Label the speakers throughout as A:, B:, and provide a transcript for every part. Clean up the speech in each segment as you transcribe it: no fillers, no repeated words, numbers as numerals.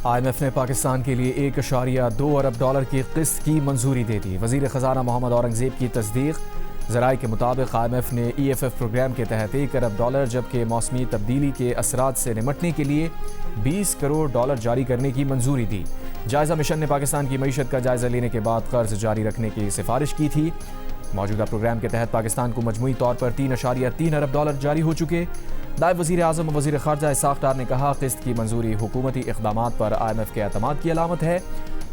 A: IMF ने पाकिस्तान के लिए $1.2 अरब की किस्त की मंजूरी दे दी। वज़ीर ख़जाना मोहम्मद औरंगज़ेब की तस्दीक। ज़राए के मुताबिक IMF ने EFF प्रोग्राम के तहत $1 अरब जबकि मौसमी तब्दीली के असरात से निमटने के लिए $20 करोड़ जारी करने की मंजूरी दी। जायज़ा मिशन ने पाकिस्तान की मईशत का जायज़ा लेने के बाद कर्ज जारी रखने की सिफारिश की थी। मौजूदा प्रोग्राम के तहत पाकिस्तान को मजमूई तौर पर $3.3 अरब जारी हो चुके। नायब वज़ीर आज़म वज़ीर ख़ारजा इसाक़ डार ने कहा, किस्त की मंजूरी हुकूमती इक़दामात पर IMF के एतमाद की अलामत है।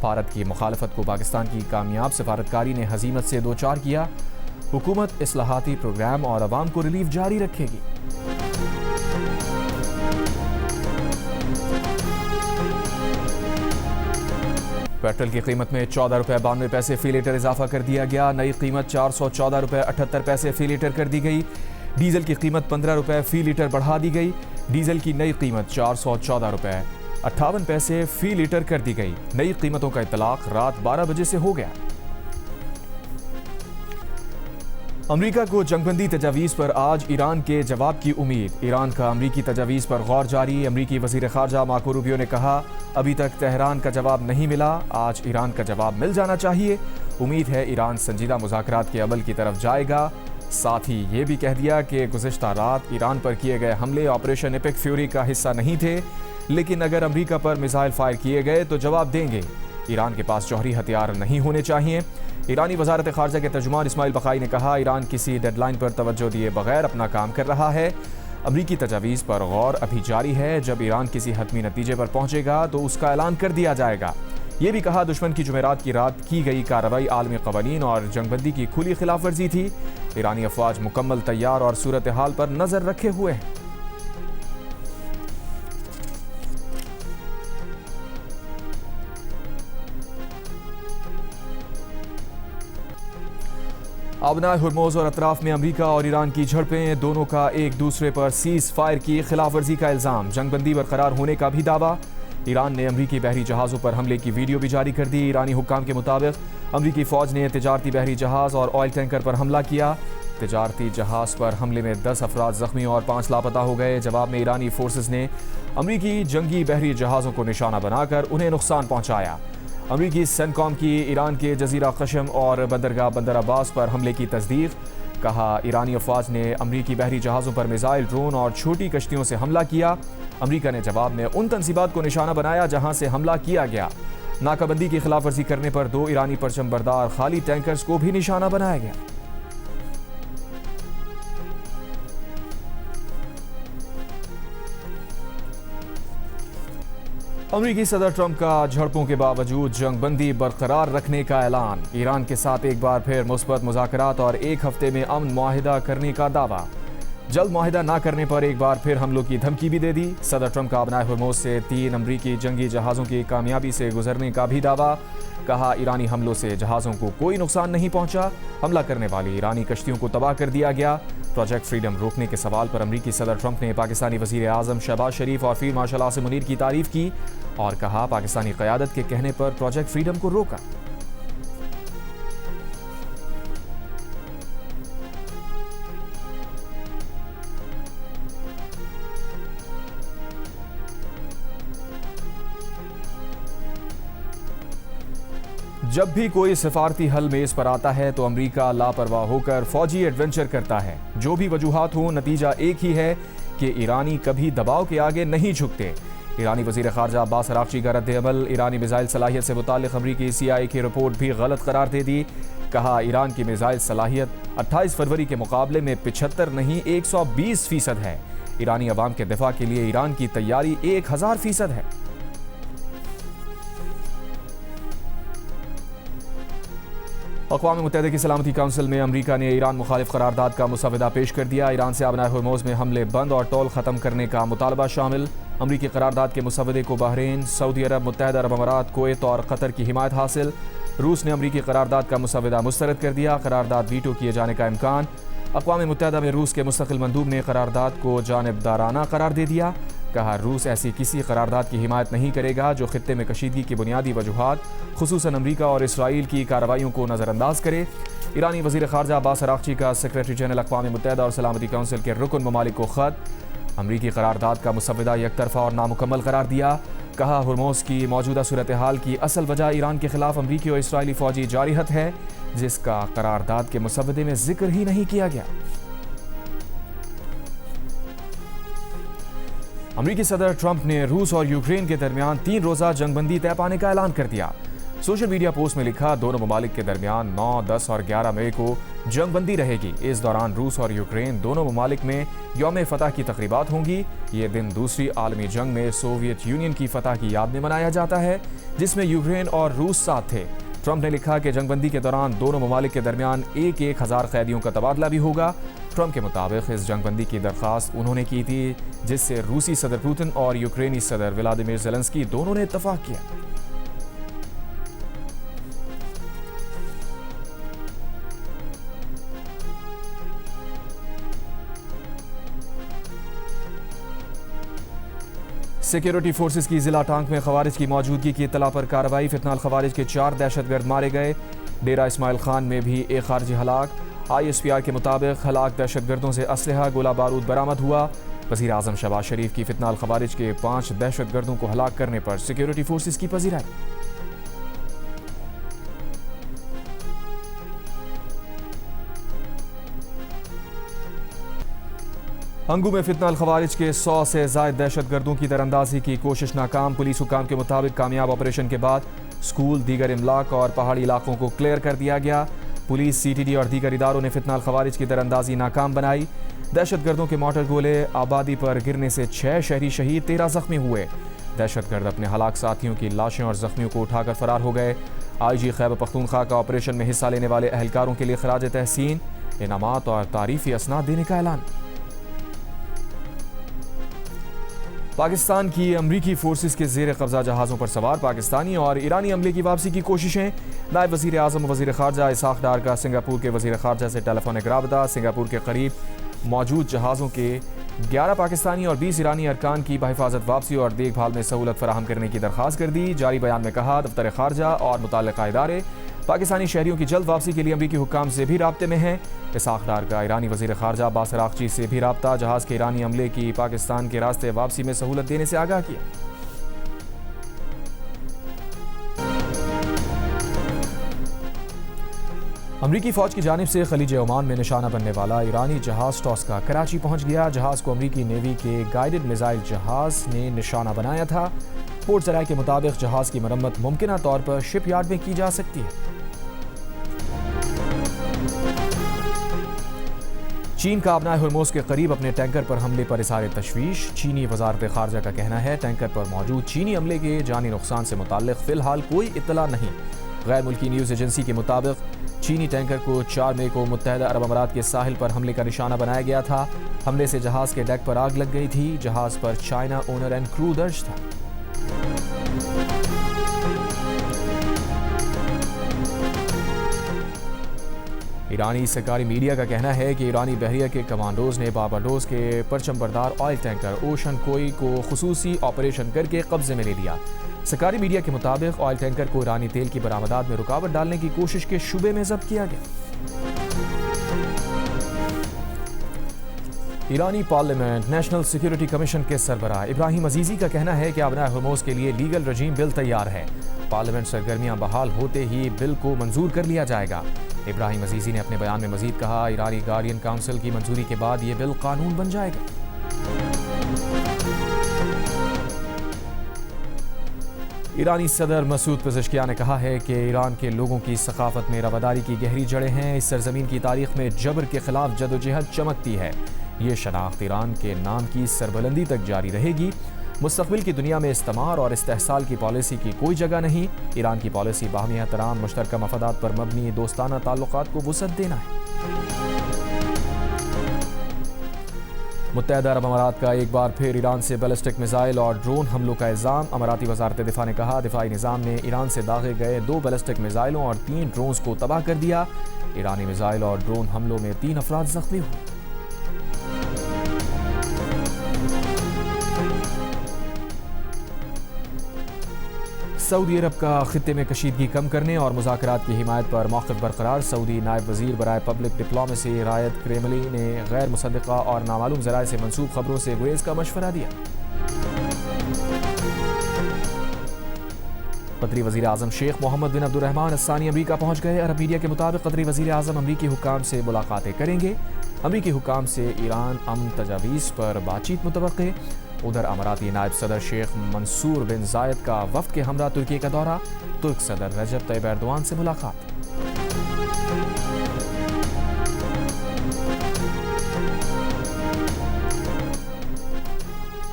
A: भारत की मुखालफत को पाकिस्तान की कामयाब सफारतकारी ने हज़ीमत से दो चार किया। हुकूमत इस्लाहाती प्रोग्राम और अवाम को रिलीफ जारी रखेगी। पेट्रोल की कीमत में ₹14.92 फ़ी लीटर इजाफा कर दिया गया। नई कीमत ₹414.78 फ़ी लीटर कर दी गई। डीजल की कीमत ₹15 फ़ी लीटर बढ़ा दी गई। डीजल की नई कीमत ₹414.58 फ़ी लीटर कर दी गई। नई कीमतों का इतलाक रात 12 बजे से हो गया। अमरीका को जंगबंदी तजावीज़ पर आज ईरान के जवाब की उम्मीद। ईरान का अमरीकी तजावीज़ पर गौर जारी। अमरीकी वज़ीर ख़ारजा मार्को रूबियो ने कहा, अभी तक तेहरान का जवाब नहीं मिला, आज ईरान का जवाब मिल जाना चाहिए। उम्मीद है ईरान संजीदा मुज़ाकरात के अमल की तरफ जाएगा। साथ ही ये भी कह दिया कि गुज़िश्ता रात ईरान पर किए गए हमले ऑपरेशन एपिक फ्यूरी का हिस्सा नहीं थे, लेकिन अगर अमरीका पर मिसाइल फायर किए गए तो जवाब देंगे। ईरान के पास जौहरी हथियार नहीं होने चाहिए। ईरानी वज़ारत ख़ारजा के तर्जुमान इस्माइल बक़ाई ने कहा, ईरान किसी डेडलाइन पर तवज्जो दिए बगैर अपना काम कर रहा है। अमरीकी तजावीज़ पर गौर अभी जारी है। जब ईरान किसी हतमी नतीजे पर पहुंचेगा तो उसका ऐलान कर दिया जाएगा। ये भी कहा, दुश्मन की जुमेरात की रात की गई कार्रवाई आलमी क़वानीन और जंगबंदी की खुली खिलाफ वर्जी थी। ईरानी अफवाज मुकम्मल तैयार और सूरत हाल पर नजर रखे हुए हैं। आबनाए हुर्मुज़ और अतराफ में अमरीका और ईरान की झड़पें। दोनों का एक दूसरे पर सीज़ फायर की खिलाफ वर्जी का इल्ज़ाम। जंगबंदी बरकरार होने का भी दावा। ईरान ने अमरीकी बहरी जहाज़ों पर हमले की वीडियो भी जारी कर दी। ईरानी हुक्काम के मुताबिक अमरीकी फ़ौज ने तिजारती बहरी जहाज़ और ऑयल टैंकर पर हमला किया। तिजारती जहाज़ पर हमले में 10 अफराद ज़ख्मी और 5 लापता हो गए। जवाब में ईरानी फोर्सेस ने अमरीकी जंगी बहरी जहाज़ों को निशाना बनाकर उन्हें नुकसान पहुँचाया। अमरीकी सेंटकॉम की ईरान के जजीरा कशम और बंदरगाह बंदर अब्बास पर हमले की तस्दीक। कहा, ईरानी अफवाज ने अमरीकी बहरी जहाज़ों पर मिसाइल, ड्रोन और छोटी कश्तियों से हमला किया। अमरीका ने जवाब में उन तंसीबात को निशाना बनाया जहां से हमला किया गया। नाकाबंदी की खिलाफ वर्जी करने पर 2 ईरानी परचम बरदार खाली टैंकर्स को भी निशाना बनाया गया। अमरीकी सदर ट्रंप का झड़पों के बावजूद जंगबंदी बरकरार रखने का ऐलान। ईरान के साथ एक बार फिर मुस्बत मुज़ाकरात और 1 हफ्ते में अमन मुआहिदा करने का दावा। जल्द मुआहिदा ना करने पर एक बार फिर हमलों की धमकी भी दे दी। सदर ट्रंप का आबनाए हुर्मुज़ से 3 अमरीकी जंगी जहाज़ों की कामयाबी से गुजरने का भी दावा। कहा, ईरानी हमलों से जहाज़ों को कोई नुकसान नहीं पहुंचा। हमला करने वाली ईरानी कश्तियों को तबाह कर दिया गया। प्रोजेक्ट फ्रीडम रोकने के सवाल पर अमरीकी सदर ट्रंप ने पाकिस्तानी वज़ीर आज़म शहबाज शरीफ और फील्ड मार्शल आसिम मुनीर की तारीफ की और कहा, पाकिस्तानी क़यादत के कहने पर प्रोजेक्ट फ्रीडम को रोका। जब भी कोई सिफारती हल मेज़ पर आता है तो अमरीका लापरवाह होकर फौजी एडवेंचर करता है। जो भी वजूहात हों, नतीजा एक ही है कि ईरानी कभी दबाव के आगे नहीं झुकते। ईरानी वज़ीर ख़ारजा अब्बास अराग़ची का रद्द-ए-अमल। ईरानी मिसाइल सलाहियत से मुताल्लिक़ अमरीकी CIA की रिपोर्ट भी गलत करार दे दी। कहा, ईरान की मिसाइल सलाहियत 28 फरवरी के मुकाबले में 75 नहीं 120% है। ईरानी अवाम के दिफा के लिए ईरान की तैयारी 1000% है। अक़वाम मुत्तहिदा की सलामती काउंसिल में अमरीका ने ईरान मुखालिफ करारदाद का मुसवदा पेश कर दिया। ईरान से आबनाए हुर्मुज़ में हमले बंद और टोल ख़त्म करने का मुतालबा शामिल। अमरीकी करारदाद के मुसवदे को बहरीन, सऊदी अरब, मुत्तहिदा अरब अमारात, कुवैत और कतर की हिमायत हासिल। रूस ने अमरीकी करारदाद का मुसवदा मुस्तरद कर दिया। करारदाद वीटो किए जाने का इम्कान। अक़वाम मुत्तहिदा में रूस के मुस्तक़िल मंदूब ने करारदाद को जानिबदाराना करार दे दिया। कहा, रूस ऐसी किसी करारदाद की हिमायत नहीं करेगा जो खित्ते में कशीदगी की बुनियादी वजूहात खुसूसन अमरीका और इसराइल की कार्रवाइयों को नज़रअंदाज करे। ईरानी वज़ीर ख़ारजा अब्बास अराग़ची का सेक्रेटरी जनरल अक़वाम मुत्तहिदा और सलामती काउंसिल के रुकन ममालिक को ख़त। अमरीकी करारदाद का मुसवदा यकतरफ़ा और नामुकम्मल करार दिया। कहा, हुर्मुज़ की मौजूदा सूरत हाल की असल वजह ईरान के खिलाफ अमरीकी और इसराइली फौजी जारिहत है, जिसका करारदाद के मुसव्वदे में जिक्र ही नहीं किया गया। अमरीकी सदर ट्रंप ने रूस और यूक्रेन के दरमियान 3 रोज़ा जंगबंदी तय पाने का ऐलान कर दिया। सोशल मीडिया पोस्ट में लिखा, दोनों ममालिक के दरमियान 9, 10 और 11 मई को जंगबंदी रहेगी। इस दौरान रूस और यूक्रेन दोनों ममालिक में यौम फतह की तकरीबात होंगी। ये दिन दूसरी आलमी जंग में सोवियत यूनियन की फतह की याद में मनाया जाता है, जिसमें यूक्रेन और रूस साथ थे। ट्रंप ने लिखा कि जंगबंदी के दौरान दोनों ममालिक के दरमियान 1,000 कैदियों का तबादला भी होगा। ट्रंप के मुताबिक इस जंगबंदी की दरख्वास्त उन्होंने की थी, जिससे रूसी सदर पुतिन और यूक्रेनी सदर व्लादिमीर ज़ेलेंस्की दोनों ने इत्तफाक किया। सिक्योरिटी फोर्सेस की जिला टांक में खवारिज की मौजूदगी की इत्तला पर कार्रवाई। फितनाल खवारिज के 4 दहशतगर्द मारे गए। डेरा इस्माइल खान में भी एक खारजी हलाक। ISPR के मुताबिक हलाक दहशतगर्दों से असलहा गोला बारूद बरामद हुआ। वज़ीर आज़म शहबाज शरीफ की फितनाल खवारिज के 5 दहशतगर्दों को हलाक करने पर सिक्योरिटी फोर्सेस की पजीराई। हंगू में फितनाल खवारिज के 100 से ज़ायद दहशतगर्दों की दरअंदाजी की कोशिश नाकाम। पुलिस हुकाम के मुताबिक कामयाब ऑपरेशन के बाद स्कूल, दीगर इमलाक और पहाड़ी इलाकों को क्लियर कर दिया गया। पुलिस, CTD और दीगर इदारों ने फितनाल खवारिज की दरअंदाजी नाकाम बनाई। दहशतगर्दों के मोटर गोले आबादी पर गिरने से 6 शहरी शहीद, 13 जख्मी हुए। दहशतगर्द अपने हलाक साथियों की लाशें और जख्मियों को उठाकर फरार हो गए। IG खैबर पख्तूनख्वा का ऑपरेशन में हिस्सा लेने वाले एहलकारों के लिए खराज तहसीन, इनामात और तारीफी असनाद देने का ऐलान। पाकिस्तान की अमरीकी फोर्सेस के जेर कब्जा जहाज़ों पर सवार पाकिस्तानी और ईरानी अमले की वापसी की कोशिशें। नायब वज़ीर आज़म वज़ीर ख़ारजा इसाक़ डार का सिंगापुर के वज़ीर ख़ारजा से टेलीफोनिक राबता। सिंगापुर के करीब मौजूद जहाज़ों के 11 पाकिस्तानी और 20 ईरानी अरकान की बहिफाजत वापसी और देखभाल में सहूलत फराहम करने की दरख्वास्त कर दी। जारी बयान में कहा, दफ्तर ख़ारजा और मुतल्लिक़ा इदारे पाकिस्तानी शहरियों की जल्द वापसी के लिए अमरीकी हुक्काम से भी राब्ते में हैं। इसाक़ डार का ईरानी वज़ीर ख़ारजा अब्बास अराग़ची से भी राब्ता। जहाज़ के ईरानी अमले की पाकिस्तान के रास्ते वापसी में सहूलत देने से आगाह किया। अमरीकी फ़ौज की जानिब से खलीज ओमान में निशाना बनने वाला ईरानी जहाज़ टॉस्का कराची पहुंच गया। जहाज़ को अमरीकी नेवी के गाइडेड मिसाइल जहाज़ ने निशाना बनाया था। पोर्ट ज़राए के मुताबिक जहाज़ की मरम्मत मुमकिना तौर पर शिप यार्ड में की जा सकती है। चीन का अपना हुर्मुज़ के करीब अपने टैंकर पर हमले पर इज़हार तशवीश। चीनी वज़ारत ख़ारजा का कहना है, टैंकर पर मौजूद चीनी अमले के जानी नुकसान से मुताल्लिक़ फ़िलहाल कोई इत्तला नहीं। गैर मुल्की न्यूज़ एजेंसी के मुताबिक चीनी टैंकर को 4 मई को मुत्तहदा अरब अमारात के साहिल पर हमले का निशाना बनाया गया था। हमले से जहाज़ के डेक पर आग लग गई थी। जहाज़ पर चाइना ओनर एंड क्रू दर्ज था। ईरानी सरकारी मीडिया का कहना है कि ईरानी बहरिया के कमांडोज ने बारबाडोस के परचम बरदार ऑयल टैंकर ओशन कोई को खुसूसी ऑपरेशन करके कब्जे में ले लिया। सरकारी मीडिया के मुताबिक ऑयल टैंकर को ईरानी तेल की बरामदात में रुकावट डालने की कोशिश के शुबे में जब्त किया गया। ईरानी पार्लियामेंट नेशनल सिक्योरिटी कमीशन के सरबराह इब्राहिम अजीजी का कहना है कि अपना हुर्मुज़ के लिए लीगल रजीम बिल तैयार है। पार्लियामेंट सरगर्मियां बहाल होते ही बिल को मंजूर कर लिया जाएगा। इब्राहिम अजीजी ने अपने बयान में मजीद कहा, ईरानी गार्डियन काउंसिल की मंजूरी के बाद ये बिल कानून बन जाएगा। ईरानी सदर मसूद पेज़ेश्कियान ने कहा है कि ईरान के लोगों की सकाफत में रवादारी की गहरी जड़ें हैं। इस सरजमीन की तारीख में जबर के खिलाफ जदोजहद चमकती है। ये शनाख्त ईरान के नाम की सरबलंदी तक जारी रहेगी। मुस्तक़बिल की दुनिया में इस्तेमार और इस्तेहसाल की पॉलिसी की कोई जगह नहीं। ईरान की पॉलिसी बाहमी एहतराम, मुश्तरका मफादात पर मबनी दोस्ताना ताल्लुकात को वुसअत देना है। मुत्तहदा अरब अमारात का एक बार फिर ईरान से बैलिस्टिक मिसाइल और ड्रोन हमलों का इल्ज़ाम। अमाराती वज़ारत दिफा ने कहा, दिफाई निज़ाम ने ईरान से दागे गए 2 बैलिस्टिक मिसाइलों और 3 ड्रोन्स को तबाह कर दिया। ईरानी मिसाइल और ड्रोन हमलों में 3 अफराद जख्मी हुए। सऊदी अरब का खित्ते में कशीदगी कम करने और मुज़ाकरात की हिमायत पर मौक़िफ़ बरकरार। सऊदी नायब वज़ीर बराए पब्लिक डिप्लोमेसी रायत क्रेमली ने गैर मुसद्दिक़ा और नामालूम ज़राए से मंसूब खबरों से गुरेज़ का मशवरा दिया। कतरी वज़ीर आज़म शेख मोहम्मद बिन अब्दुर्रहमान अस्सानी अमरीका पहुंच गए। अरब मीडिया के मुताबिक कतरी वज़ीर आज़म अमरीकी हुक्काम से मुलाकातें करेंगे। अमरीकी हुक्काम से ईरान अमन तजावीज़ पर बातचीत मुतवक्के। उधर अमाराती नायब सदर शेख मंसूर बिन जायद का वफ्द के हमरा तुर्की का दौरा। तुर्क सदर रजब तैयब एर्दोआन से मुलाकात।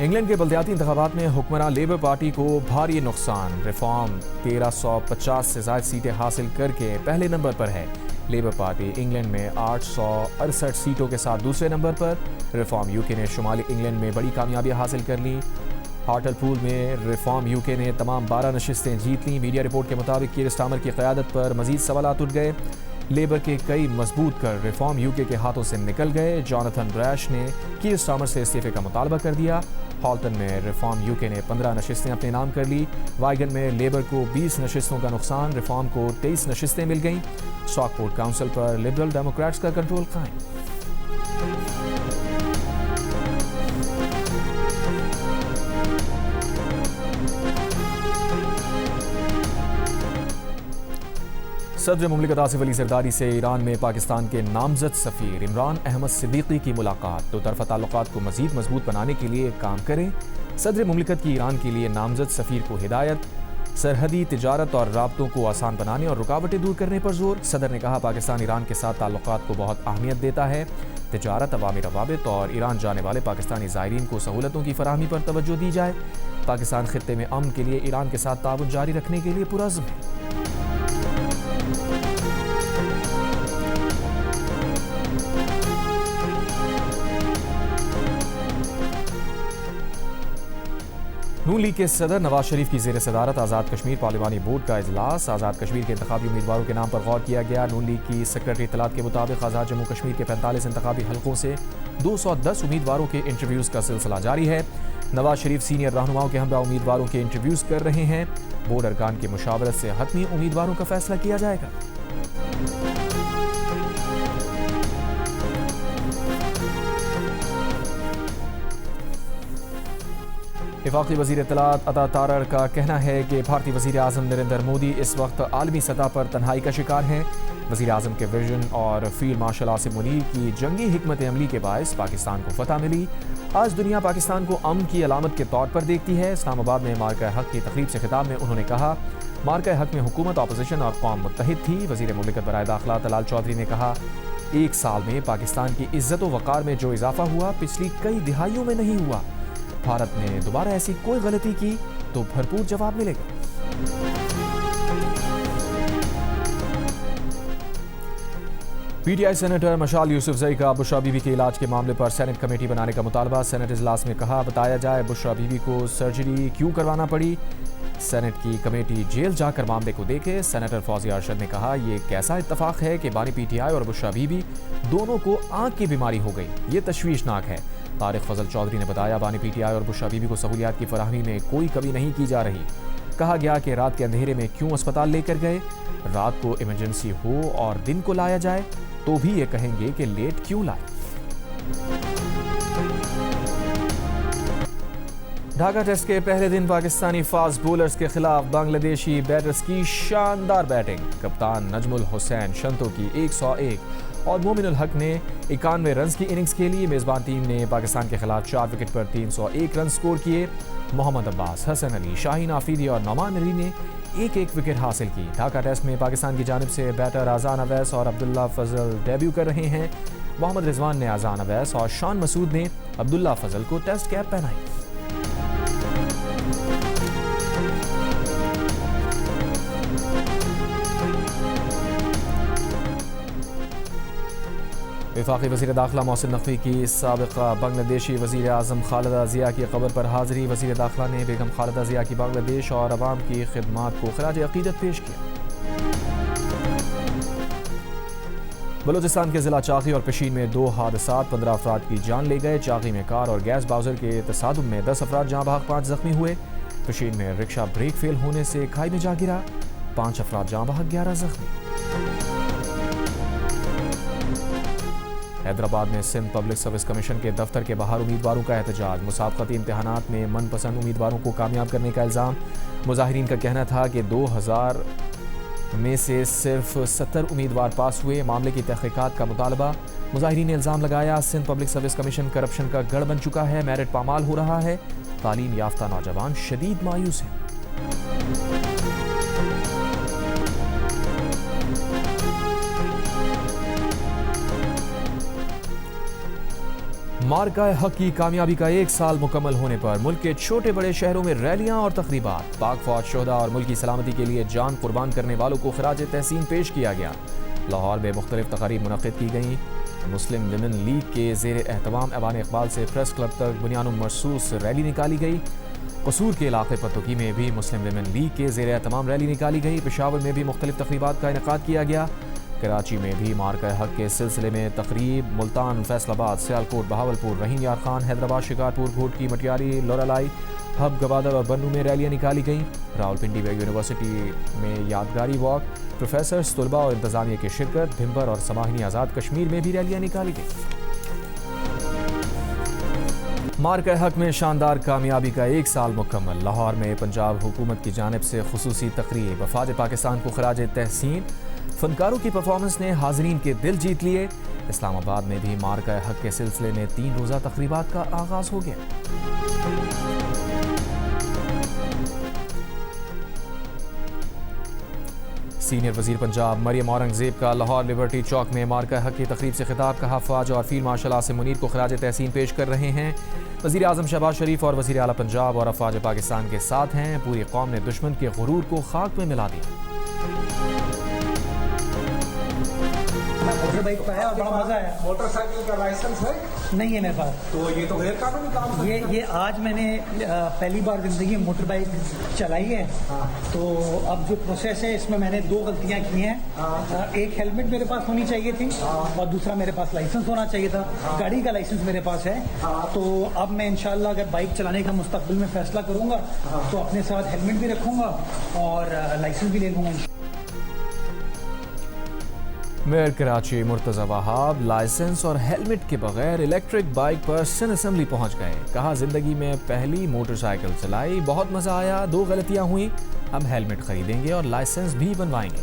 A: इंग्लैंड के बल्दियाती इंतखाबात में हुक्मरान लेबर पार्टी को भारी नुकसान। रिफॉर्म 1350 से ज़ायद सीटें हासिल करके पहले नंबर पर है। लेबर पार्टी इंग्लैंड में 868 सीटों के साथ दूसरे नंबर पर। रिफॉर्म यूके ने शुमाली इंग्लैंड में बड़ी कामयाबी हासिल कर ली। हार्टलपूल में रिफॉर्म यूके ने तमाम 12 नशिस्तें जीत लीं। मीडिया रिपोर्ट के मुताबिक कीर स्टामर की क़यादत पर मजीद सवालात उठ गए। लेबर के कई मजबूत कर रिफॉर्म यूके के हाथों से निकल गए। जॉनथन ब्रैश ने कीर स्टामर से इस्तीफे का मुतालबा कर दिया। हॉल्टन में रिफॉर्म यूके ने 15 नशिस्तें अपने नाम कर ली। वाइगन में लेबर को 20 नशिस्तों का नुकसान। रिफॉर्म को 23 नशिस्तें मिल गईं। स्टॉकपोर्ट काउंसिल पर लिबरल डेमोक्रेट्स का कंट्रोल कायम। सदर मुमलिकत आसिफ अली जरदारी से ईरान में पाकिस्तान के नामजद सफ़ीर इमरान अहमद सिद्दीकी की मुलाकात। दो तरफ़ा ताल्लुकात को मज़ीद मजबूत बनाने के लिए काम करें। सदर मुमलिकत की ईरान के लिए नामजद सफ़ीर को हिदायत। सरहदी तिजारत और राब्तों को आसान बनाने और रुकावटें दूर करने पर जोर। सदर ने कहा पाकिस्तान ईरान के साथ ताल्लुकात को बहुत अहमियत देता है। तिजारत, अवामी रवाबित और ईरान जाने वाले पाकिस्तानी ज़ायरीन को सहूलतों की फराहमी पर तवज्जो दी जाए। पाकिस्तान खित्ते में अमन के लिए ईरान के साथ ताउन जारी रखने के लिए पुरअज़्म है। नून लीग के सदर नवाज शरीफ की ज़ेर सदारत आज़ाद कश्मीर पार्लिमानी बोर्ड का इजलास। आज़ाद कश्मीर के इंतखाबी उम्मीदवारों के नाम पर गौर किया गया। नून लीग की सेक्रेटरी इत्तलात के मुताबिक आज़ाद जम्मू कश्मीर के 45 इंतखाबी हलकों से 210 उम्मीदवारों के इंटरव्यूज़ का सिलसिला जारी है। नवाज शरीफ सीनियर रहनुमाओं के हमरा उम्मीदवारों के इंटरव्यूज़ कर रहे हैं। बोर्ड अरकान की मुशावरत से हतमी उम्मीदवारों का फैसला किया जाएगा। वफाकी वज़ीर इत्तलात अता तारड़ का कहना है कि भारतीय वज़ीर आज़म नरेंद्र मोदी इस वक्त आलमी सतह पर तन्हाई का शिकार हैं। वज़ीर आज़म के विजन और फील्ड मार्शल आसिम मुनीर की जंगी हिकमत अमली के बायस पाकिस्तान को फतह मिली। आज दुनिया पाकिस्तान को अमन की अलामत के तौर पर देखती है। इस्लामाबाद में मार्का हक की तकरीब से खिताब में उन्होंने कहा मार्का हक में हुकूमत, अपोजिशन और कौम मुत्तहिद थी। वज़ीर मुमलिकत बराए दाखिला तलाल चौधरी ने कहा एक साल में पाकिस्तान की इज्जत व वक़ार में जो इजाफा हुआ पिछली कई दिहाइयों में नहीं हुआ। भारत ने दोबारा ऐसी कोई गलती की तो भरपूर जवाब मिलेगा। पीटीआई सेनेटर मशाल यूसुफजई का बुशरा बीबी के इलाज के मामले पर सेनेट कमेटी बनाने का मुतालबा। सेनेट इजलास में कहा बताया जाए बुशरा बीबी को सर्जरी क्यों करवाना पड़ी। सेनेट की कमेटी जेल जाकर मामले को देखे। सेनेटर फौजी अरशद ने कहा यह कैसा इत्तफाक है कि बानी पीटीआई और बुशरा बीबी दोनों को आंख की बीमारी हो गई, ये तशवीशनाक है। तारिक फजल चौधरी ने बताया बानी पीटीआई और बुशरा बीबी को सहूलियात की फराहमी में कोई कमी नहीं की जा रही। कहा गया कि रात के अंधेरे में क्यों अस्पताल लेकर गए, रात को इमरजेंसी हो और दिन को लाया जाए तो भी ये कहेंगे कि लेट क्यों लाए। ढाका टेस्ट के पहले दिन पाकिस्तानी फास्ट बॉलर्स के खिलाफ बांग्लादेशी बैटर्स की शानदार बैटिंग। कप्तान नजमुल हुसैन शंतो की 101 और मोमिनुल हक ने 91 रन की इनिंग्स खेली। मेजबान टीम ने पाकिस्तान के खिलाफ 4 विकेट पर 301 रन स्कोर किए। मोहम्मद अब्बास, हसन अली, शाहीन आफरीदी और नौमान अली ने एक एक विकेट हासिल की। ढाका टेस्ट में पाकिस्तान की जानिब से बैटर आज़ान अवैस और अब्दुल्ला फजल डेब्यू कर रहे हैं। मोहम्मद रिजवान ने आज़ान अवैस और शान मसूद ने अब्दुल्ला फजल को टेस्ट कैप पहनाई। वफाकी वज़ीर दाखिला मोहसिन नकवी की साबिक़ा बांग्लादेशी वज़ीर आज़म खालिदा ज़िया की कब्र पर हाज़िरी। वज़ीर दाखिला ने बेगम खालिदा ज़िया की बांग्लादेश और अवाम की खिदमात को खराज अक़ीदत पेश किया। बलूचिस्तान के ज़िला चाकी और पेशीन में 2 हादसात, 15 अफराद की जान ले गए। चाकी में कार और गैस बाउजर के तसादुम में 10 अफराद जहाँ बहक 5 जख्मी हुए। पेशीन में रिक्शा ब्रेक फेल होने से खाई में जा गिरा, 5 अफराद जहाँ बहक 11 जख्मी। हैदराबाद में सिंध पब्लिक सर्विस कमीशन के दफ्तर के बाहर उम्मीदवारों का एहतजाज। मुसाबकती इम्तहानात में मनपसंद उम्मीदवारों को कामयाब करने का इल्ज़ाम। मुजाहिरीन का कहना था कि 2000 में से सिर्फ 70 उम्मीदवार पास हुए। मामले की तहकीकात का मुतालबा। मुजाहिरीन ने इल्ज़ाम लगाया Sindh public service commission corruption का गढ़ बन चुका है, मेरिट पामाल हो रहा है। तालीम याफ्ता नौजवान शदीद मायूस हैं। मार्का-ए-हक की कामयाबी का 1 साल मुकम्मल होने पर मुल्क के छोटे बड़े शहरों में रैलियां और तकरीबात। पाक फौज शोहदा और मुल्क की सलामती के लिए जान कुर्बान करने वालों को खिराज तहसीन पेश किया गया। लाहौर में मुख्तलिफ तकारीब मुनक़्क़िद की गई। मुस्लिम विमेन लीग के ज़ेर एहतमाम ऐवान इक़बाल से प्रेस क्लब तक बुनियानुल मरसूस रैली निकाली गई। कसूर के इलाके पतुकी में भी मुस्लिम विमेन लीग के ज़ेर एहतमाम रैली निकाली गई। पेशावर में भी मुख्तलिफ तकरीबात का इनेकाद किया गया। कराची में भी मार्का-ए-हक के सिलसिले में तकरीब। मुल्तान, फैसलाबाद, सियालकोट, बहावलपुर, रहीम यार खान, हैदराबाद, शिकारपुर, घोटकी, मटियारी, लोरालाई, हब, गवादर और बन्नू में रैलियां निकाली गईं। रावलपिंडी में यूनिवर्सिटी में यादगारी वॉक। प्रोफेसर्स, तलबा और इंतजामिया की शिरकत। भिम्बर और समाहिनी आज़ाद कश्मीर में भी रैलियां निकाली गईं। मार्का-ए-हक में शानदार कामयाबी का 1 साल मुकम्मल। लाहौर में पंजाब हुकूमत की जानिब से खुसूसी तकरीब। वफाद पाकिस्तान को खराज तहसीन। फनकारों की परफॉर्मेंस ने हाज़रीन के दिल जीत लिए। इस्लामाबाद में भी मार्का-ए-हक के सिलसिले में 3 रोज़ा तकरीबात का आगाज हो गया। सीनियर वजीर पंजाब मरियम औरंगजेब का लाहौर लिबर्टी चौक में मार्का-ए-हक की तकरीब से खिताब। कहा फौज और फील्ड मार्शल आसिम मुनीर को खराज तहसीन पेश कर रहे हैं। वजीर आज़म शहबाज शरीफ और वजीर आला पंजाब और अफवाज पाकिस्तान के साथ हैं। पूरी कौम ने दुश्मन के गुरूर को खाक में मिला दिया।
B: मोटर बाइक पे है और बड़ा मजा आया।
C: मोटरसाइकिल का लाइसेंस है?
B: नहीं है मेरे पास।
C: तो ये तो गैर कानूनी काम है।
B: ये आज मैंने पहली बार जिंदगी में मोटर बाइक चलाई है।
C: हाँ।
B: तो अब जो प्रोसेस है इसमें मैंने 2 गलतियां की हैं।
C: हाँ।
B: एक हेलमेट मेरे पास होनी चाहिए थी।
C: हाँ।
B: और दूसरा मेरे पास लाइसेंस होना चाहिए था।
C: हाँ।
B: गाड़ी का लाइसेंस मेरे पास है।
C: हाँ।
B: तो अब मैं इंशाल्लाह अगर बाइक चलाने का मुस्तकबिल में फैसला करूंगा तो अपने साथ हेलमेट भी रखूंगा और लाइसेंस भी ले लूंगा।
A: मेयर कराची मुर्तज़ा वहाब लाइसेंस और हेलमेट के बगैर इलेक्ट्रिक बाइक पर सिंध असेंबली पहुंच गए। कहा जिंदगी में पहली मोटरसाइकिल चलाई, बहुत मजा आया। 2 गलतियां हुई, हम हेलमेट खरीदेंगे और लाइसेंस भी बनवाएंगे।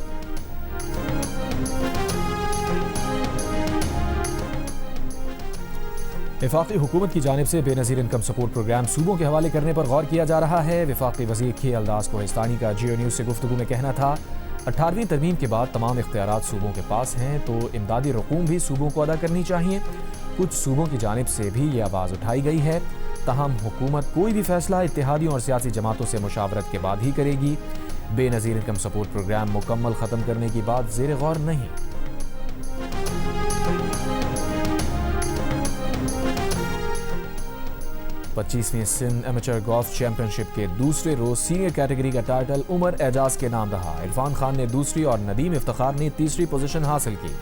A: वफाकी हुकूमत की जानिब से बेनज़ीर इनकम सपोर्ट प्रोग्राम सूबों के हवाले करने पर गौर किया जा रहा है। वफाकी वज़ीर के अल्दास कोहिस्तानी का जियो न्यूज़ से गुफ्तगू में कहना था 18वीं तरमीम के बाद तमाम इख्तियारात सूबों के पास हैं, तो इमदादी रकूम भी सूबों को अदा करनी चाहिए। कुछ सूबों की जानिब से भी ये आवाज़ उठाई गई है। ताहम हुकूमत कोई भी फैसला इत्तेहादियों और सियासी जमातों से मुशावरत के बाद ही करेगी। बेनज़ीर इनकम सपोर्ट प्रोग्राम मुकम्मल ख़त्म करने की बात ज़ेर गौर नहीं। पच्चीसवीं सिंध एमेचर गोल्फ चैंपियनशिप के दूसरे रोज सीनियर कैटेगरी का टाइटल उमर एजाज के नाम रहा। इरफान खान ने दूसरी और नदीम इफ्तिखार ने तीसरी पोजीशन हासिल की।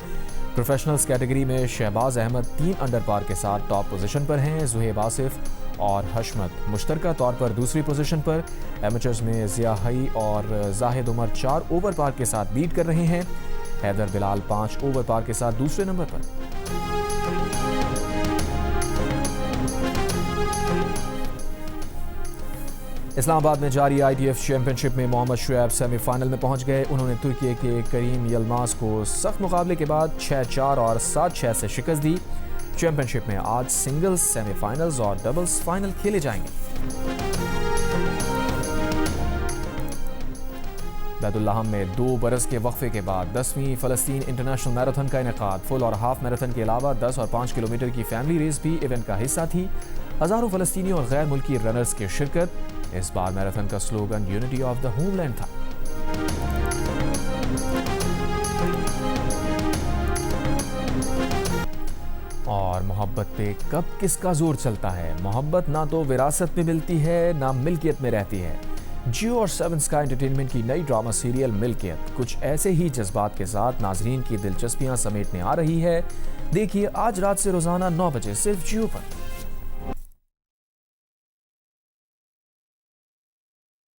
A: प्रोफेशनल्स कैटेगरी में शहबाज अहमद 3 अंडर पार के साथ टॉप पोजीशन पर हैं। जुहेब आसिफ और हशमत मुश्तरका तौर पर दूसरी पोजीशन पर। एमेचर्स में जिया हई और जाहिद उमर 4 ओवर पार के साथ लीड कर रहे हैं। हैदर बिलाल 5 ओवर पार के साथ दूसरे नंबर पर। इस्लामाबाद में जारी ITF चैंपियनशिप में मोहम्मद शुएब सेमीफाइनल में पहुंच गए। उन्होंने तुर्की के करीम यलमास को सख्त मुकाबले के बाद 6-4 और 7-6 से शिकस्त दी। चैंपियनशिप में आज सिंगल्स सेमीफाइनल्स और डबल्स फाइनल खेले जाएंगे। बैतुल्लाहम में 2 बरस के वक्फे के बाद 10वीं फ़लस्तीन इंटरनेशनल मैराथन का इनेकाद। फुल और हाफ मैराथन के अलावा 10 और 5 किलोमीटर की फैमिली रेस भी इवेंट का हिस्सा थी। हज़ारों फ़लस्तीनी और गैर मुल्की रनर्स की शिरकत। इस बार मैराथन का slogan unity of the homeland था। और मोहब्बत पे कब किसका जोर चलता है। मोहब्बत ना तो विरासत में मिलती है ना मिल्कियत में रहती है। जियो और 7 स्काई एंटरटेनमेंट की नई ड्रामा सीरियल मिल्कियत कुछ ऐसे ही जज्बात के साथ नाजरीन की दिलचस्पियां समेटने आ रही है। देखिए आज रात से रोजाना 9 बजे सिर्फ जियो पर।